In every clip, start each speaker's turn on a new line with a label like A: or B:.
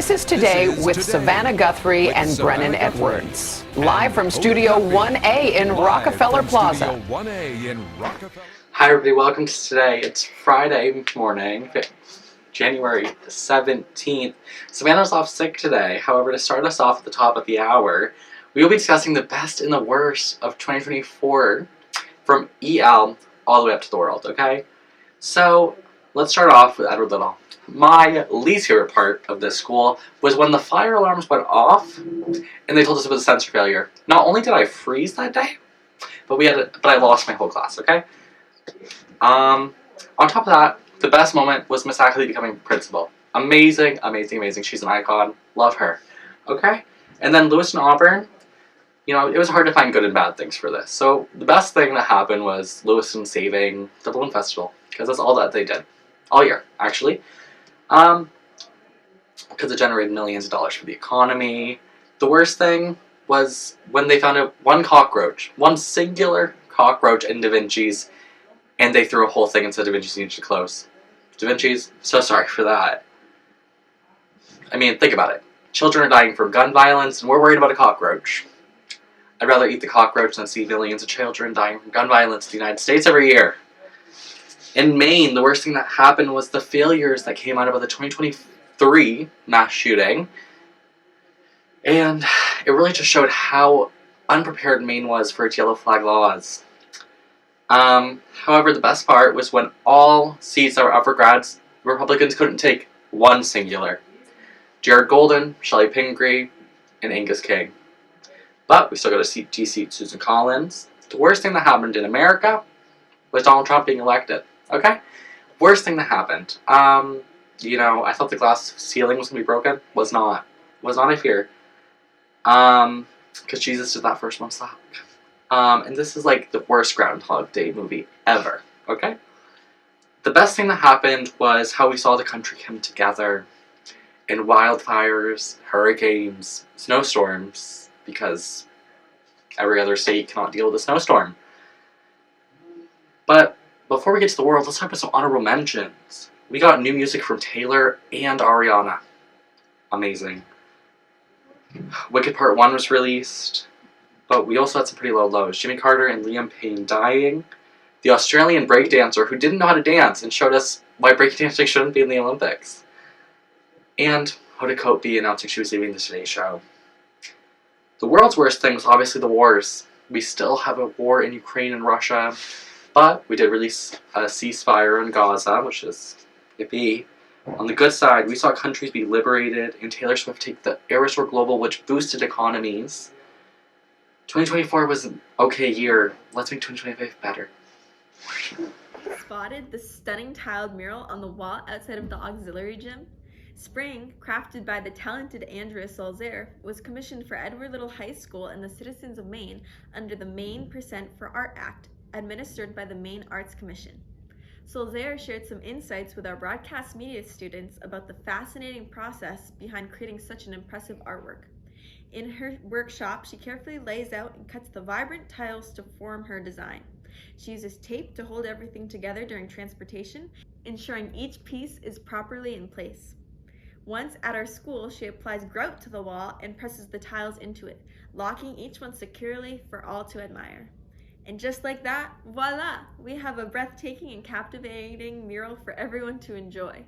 A: This is Today with Savannah Guthrie and Brennan Edwards. Live from Studio 1A in Rockefeller Plaza.
B: Hi everybody, welcome to Today. It's Friday morning, January 17th. Savannah's off sick today. However, to start us off at the top of the hour, we will be discussing the best and the worst of 2024 from EL all the way up to the world, okay? So, let's start off with Edward Little. My least favorite part of this school was when the fire alarms went off and they told us it was a sensor failure. Not only did I freeze that day, but I lost my whole class, okay? On top of that, the best moment was Miss Ackley becoming principal. Amazing, amazing, amazing. She's an icon. Love her. Okay? And then Lewis and Auburn, you know, it was hard to find good and bad things for this. So the best thing that happened was Lewiston saving the Balloon Festival, because that's all that they did. All year, actually. Because it generated millions of dollars for the economy. The worst thing was when they found one singular cockroach in Da Vinci's, and they threw a whole thing and said Da Vinci's needed to close. Da Vinci's, so sorry for that. I mean, think about it. Children are dying from gun violence, and we're worried about a cockroach. I'd rather eat the cockroach than see millions of children dying from gun violence in the United States every year. In Maine, the worst thing that happened was the failures that came out about the 2023 mass shooting. And it really just showed how unprepared Maine was for its yellow flag laws. However, the best part was when all seats that were up for grabs, Republicans couldn't take one singular. Jared Golden, Shelley Pingree, and Angus King. But we still got a T-seat Susan Collins. The worst thing that happened in America was Donald Trump being elected. Okay? Worst thing that happened. You know, I thought the glass ceiling was going to be broken. Was not. Was not, I fear. Because Jesus did that first one slap. And this is like the worst Groundhog Day movie ever. Okay? The best thing that happened was how we saw the country come together in wildfires, hurricanes, snowstorms, because every other state cannot deal with a snowstorm. But before we get to the world, let's talk about some honorable mentions. We got new music from Taylor and Ariana. Amazing. Wicked Part 1 was released, but we also had some pretty low lows. Jimmy Carter and Liam Payne dying. The Australian breakdancer who didn't know how to dance and showed us why breakdancing shouldn't be in the Olympics. And Hoda Kotb announcing she was leaving the Today Show. The world's worst thing was obviously the wars. We still have a war in Ukraine and Russia. But we did release a ceasefire in Gaza, which is yippee. On the good side, we saw countries be liberated and Taylor Swift take the Aerosol Global, which boosted economies. 2024 was an okay year. Let's make 2025 better.
C: Spotted the stunning tiled mural on the wall outside of the auxiliary gym. Spring, crafted by the talented Andrea Solzaire, was commissioned for Edward Little High School and the citizens of Maine under the Maine Percent for Art Act, administered by the Maine Arts Commission. Solzaire shared some insights with our broadcast media students about the fascinating process behind creating such an impressive artwork. In her workshop, she carefully lays out and cuts the vibrant tiles to form her design. She uses tape to hold everything together during transportation, ensuring each piece is properly in place. Once at our school, she applies grout to the wall and presses the tiles into it, locking each one securely for all to admire. And just like that, voila! We have a breathtaking and captivating mural for everyone to enjoy.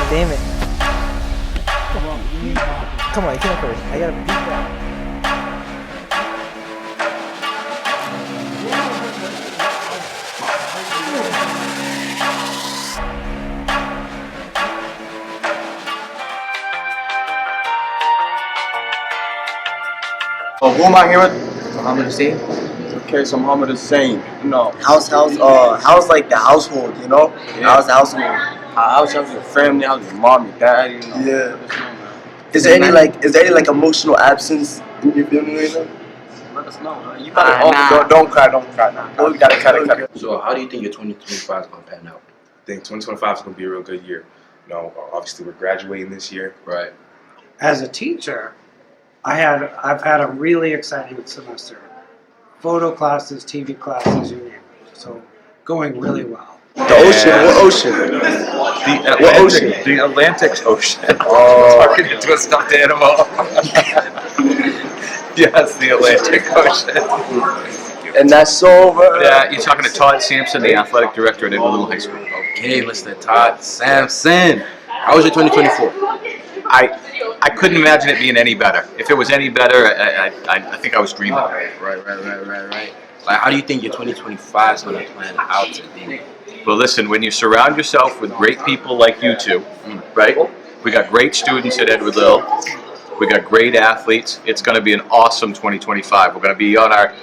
D: Damn it. Come on, you can't first. I gotta beat that.
E: Who am I here with? Muhammad Hussein. Okay, so Muhammad Hussein. No.
F: How's like the household, you know?
E: Yeah.
F: How's the household?
E: How's your family? How's your mom, your dad? You know?
F: Yeah. Is there any like emotional absence in your family right now?
E: Let us know. You gotta don't cry. Nah. We gotta cut it.
G: So how do you think your 2025 is gonna pan out?
H: I think 2025 is gonna be a real good year. You know, obviously we're graduating this year.
G: Right.
H: as a teacher, I've had a really exciting semester. Photo classes, TV classes, you name it. So going really well.
F: The ocean. What ocean? What ocean?
I: The Atlantic Ocean.
F: Oh.
I: Talking into a stuffed animal. Yes, the Atlantic Ocean.
F: And that's over.
I: Yeah, you're talking to Todd Sampson, the athletic director at Edward Little High School.
G: Okay, Mr. Todd Sampson. How was your 2024?
I: I couldn't imagine it being any better. If it was any better, I think I was dreaming.
G: Right. Like, how do you think your 2025 is going to plan out to be?
I: Well, listen, when you surround yourself with great people like you two, right? We got great students at Edward Little. We got great athletes. It's going to be an awesome 2025. We're going to be on our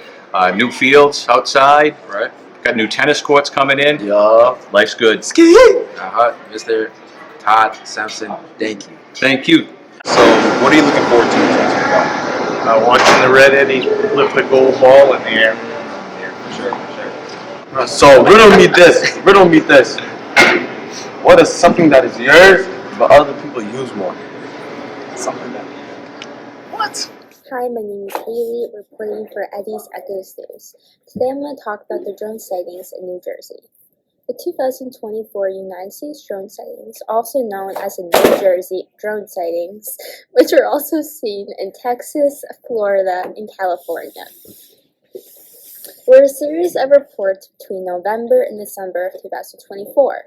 I: new fields outside.
G: Right.
I: Got new tennis courts coming in.
F: Yeah.
I: Life's good.
G: Mr. Todd Sampson, thank you.
I: Thank you. So, what are you looking forward to in 2025? Watching the Red Eddie lift the gold ball in the air.
E: So riddle me this. What is something that is yours but other people use more? Something that. What?
J: Hi, my name is Haley, reporting for Eddie's Echoes News. Today I'm going to talk about the drone sightings in New Jersey. The 2024 United States drone sightings, also known as the New Jersey drone sightings, which are also seen in Texas, Florida, and California, were a series of reports between November and December of 2024.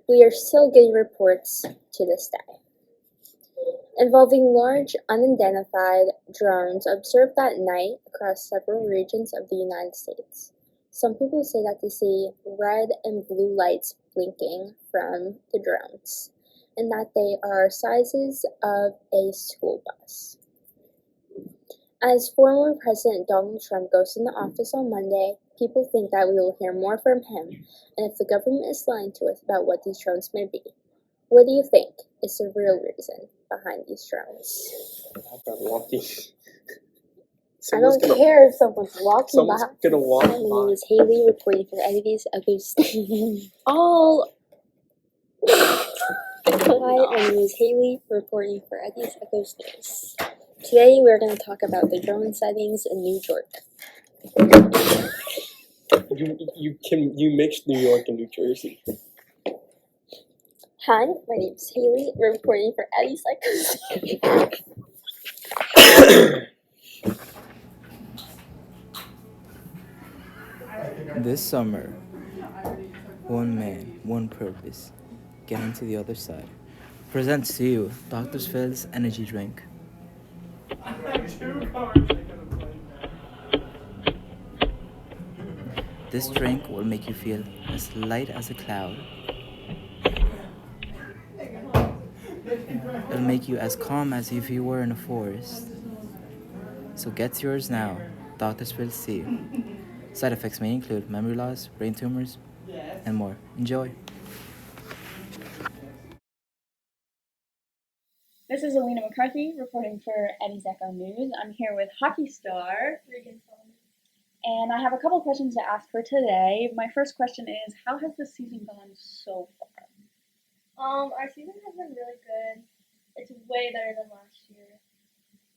J: We are still getting reports to this day, involving large unidentified drones observed at night across several regions of the United States. Some people say that they see red and blue lights blinking from the drones, and that they are sizes of a school bus. As former President Donald Trump goes into office on Monday, people think that we will hear more from him, and if the government is lying to us about what these drones may be. What do you think is the real reason behind these drones? I don't care if someone's walking by.
E: Gonna walk
J: My name is Haley, reporting for Eddie's Echoes. All. Hi, my name is Haley, reporting for Eddie's Echoes News. Today we're going to talk about the drone sightings in New York.
E: You mixed New York and New Jersey.
J: Hi, my name is Haley, reporting for Eddie's Echoes.
D: This summer, one man, one purpose, getting to the other side, presents to you Dr. Phil's energy drink. This drink will make you feel as light as a cloud. It'll make you as calm as if you were in a forest. So get yours now, Dr. Phil's tea. Side effects may include memory loss, brain tumors, and more. Enjoy.
K: This is Alina McCarthy reporting for Eddie's Echo News. I'm here with hockey star Regan Solomon. And I have a couple questions to ask her today. My first question is, how has the season gone so far?
L: Our season has been really good. It's way better than last year.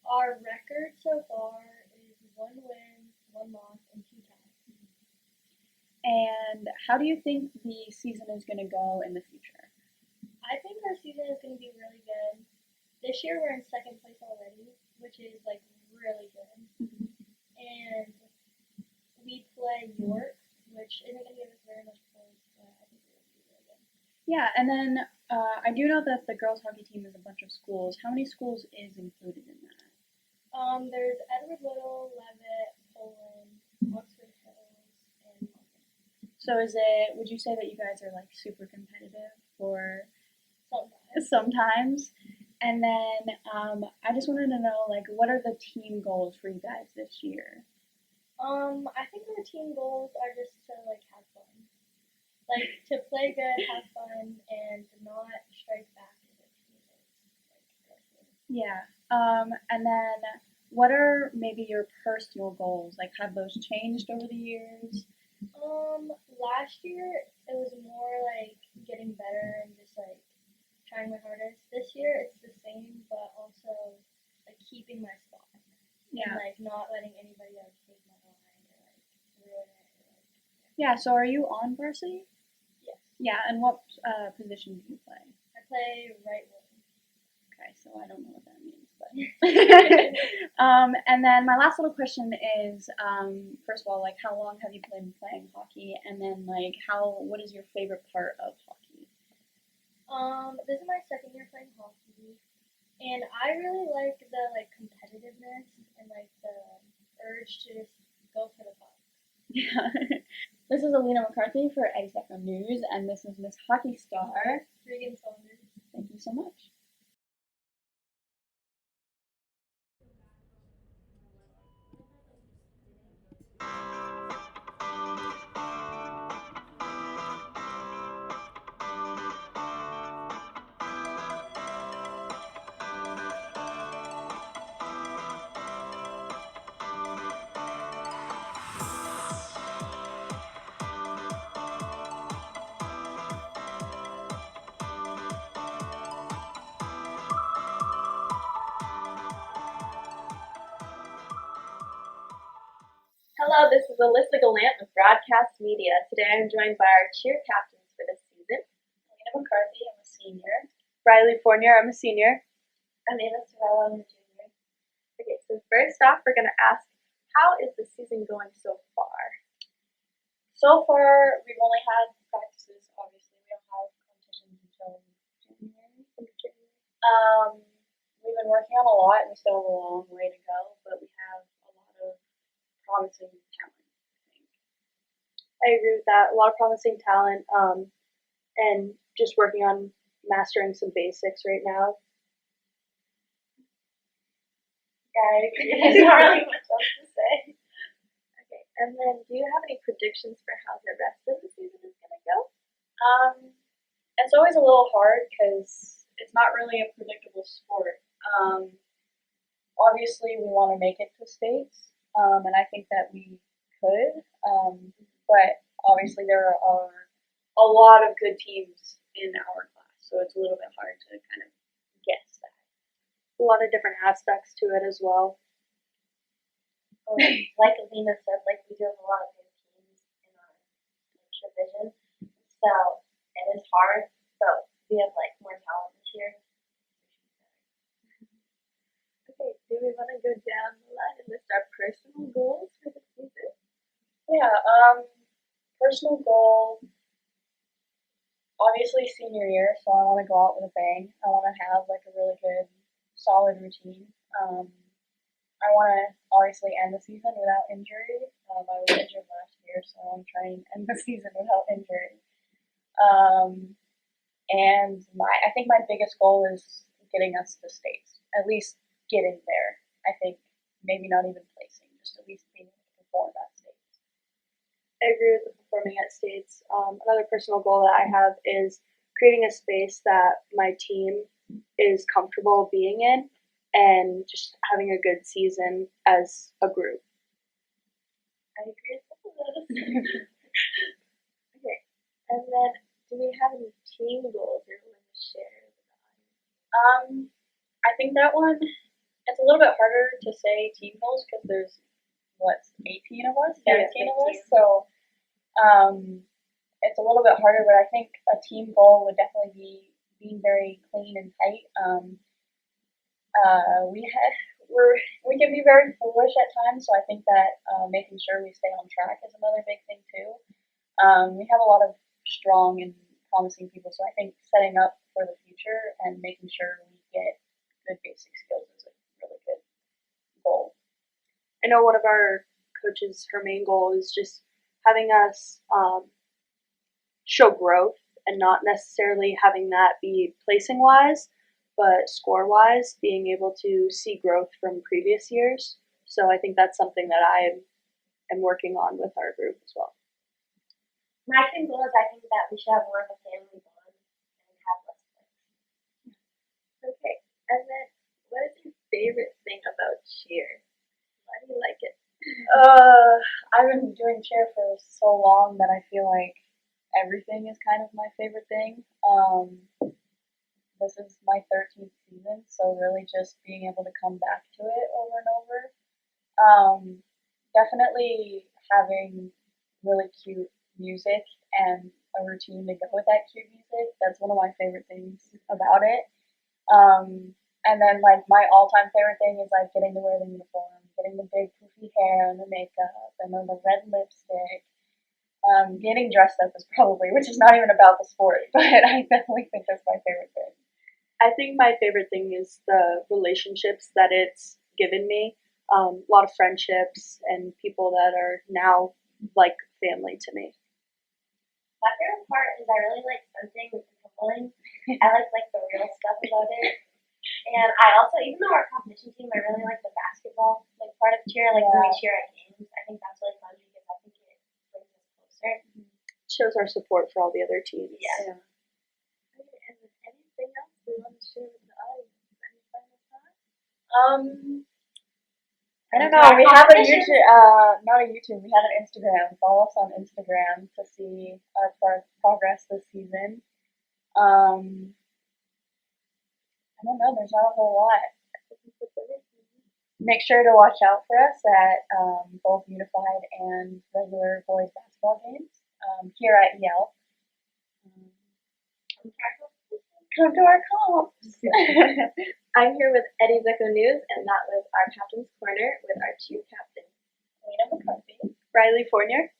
L: Our record so far is 1 win, 1 loss, and 2 ties.
K: And how do you think the season is going to go in the future?
L: I think our season is going to be really good. This year we're in 2nd place already, which is like really good. And we play York, which isn't going to give us very much points, but I think we're going to be really good.
K: Yeah, and then I do know that the girls hockey team is a bunch of schools. How many schools is included in that?
L: There's Edward Little, Levitt, Poland, Oxford Hills, and Austin.
K: So would you say that you guys are like super competitive or
L: sometimes?
K: And then I just wanted to know, like, what are the team goals for you guys this year?
L: I think our team goals are just to like have fun. Like to play good, have fun, and not strike back at our teammates.
K: Yeah. And then what are maybe your personal goals? Like, have those changed over the years?
L: Last year it was more like getting better and just like trying my hardest. This year it's the same, but also like keeping my spot.
K: Yeah.
L: And like not letting anybody else take my line or like ruin it. Or, like,
K: Yeah, so are you on varsity?
L: yes.
K: Yeah, and what position do you play?
L: I play right wing.
K: Okay, so I don't know what that means, but and then my last little question is, first of all, like how long have you been playing hockey, and then like what is your favorite part of hockey?
L: This is my second year playing hockey, and I really like the like competitiveness and like the urge to just go for the puck.
K: Yeah. This is Alina McCarthy for ECHO News, and this is Miss Hockey Star.
L: Regan Saunders.
K: Thank you so much.
M: Hello, this is Alyssa Gallant with Broadcast Media. Today I'm joined by our cheer captains for this season.
K: Alina McCarthy, I'm a senior.
M: Riley Fournier, I'm a senior.
J: Amanda Sorrell, I'm a junior.
M: Okay, so first off, we're going to ask, how is the season going so far?
K: So far, we've only had practices. Obviously, we don't have competitions until January. We've been working on a lot, and we still have a long way to go, but we have a lot of promising talent, I think.
M: I agree with that. A lot of promising talent, and just working on mastering some basics right now.
J: Yeah, I agree. There's not really much else to say.
M: Okay, and then do you have any predictions for how the rest of the season is going to go?
K: It's always a little hard because it's not really a predictable sport. Obviously, we want to make it to states, and I think that we could. But obviously, there are a lot of good teams in our class, so it's a little bit hard to kind of guess that.
M: A lot of different aspects to it as well.
J: Like Alina said, like we do have a lot of good teams in our division, so it is hard, but we have like more talent this year.
M: Okay, do we want to go down the line and list our personal goals for the season?
K: Yeah, personal goal, obviously senior year, so I want to go out with a bang. I want to have like a really good, solid routine. I want to obviously end the season without injury. I was injured last year, so I want to try and end the season without injury. And I think my biggest goal is getting us to states, at least getting there. I think maybe not even placing, just at least being able to perform at states.
M: I agree with the performing at states. Another personal goal that I have is creating a space that my team is comfortable being in and just having a good season as a group.
J: I agree with all of those. Okay, and then do we have any team goals you're willing to share with the audience?
K: I think that one, it's a little bit harder to say team goals because there's, 18 of us? 17 of us? So it's a little bit harder, but I think a team goal would definitely be being very clean and tight. We can be very foolish at times, so I think that making sure we stay on track is another big thing too. We have a lot of strong and promising people, so I think setting up for the future and making sure we get good basic skills is a really good goal.
M: I know one of our coaches, her main goal is just having us show growth and not necessarily having that be placing wise, but score wise, being able to see growth from previous years. So I think that's something that I am working on with our group as well.
J: My team goal is I think that we should have more of a family bond and have less fights.
M: Okay, and then what is your favorite thing about cheer? Why do you like it?
K: I've been doing cheer for so long that I feel like everything is kind of my favorite thing. this is my 13th season, so really just being able to come back to it over and over. Definitely having really cute music and a routine to go with that cute music. That's one of my favorite things about it. And then like my all-time favorite thing is like getting to wear the uniform, getting the big poofy hair and the makeup, and then the red lipstick. Getting dressed up is probably, which is not even about the sport, but I definitely think that's my favorite thing.
M: I think my favorite thing is the relationships that it's given me. A lot of friendships and people that are now like family to me.
L: My favorite part is I really like stunting and tumbling. I like the real stuff about it. And I also, even though our competition team, I really like the basketball part of cheer, when we cheer at games. I think that's really fun because I think it brings us closer.
M: Shows our support for all the other teams.
L: Yeah. Anything else we want to share with the audience? Any final thoughts?
K: I don't know. We have a YouTube, not a YouTube. We have an Instagram. Follow us on Instagram to see our progress this season. I don't know. There's not a whole lot. Make sure to watch out for us at both unified and regular boys basketball games here at EL. Come to our comps.
J: I'm here with Eddie's Echo News, and that was our Captain's Corner with our two captains,
K: Lena McCarthy,
M: Riley Fournier.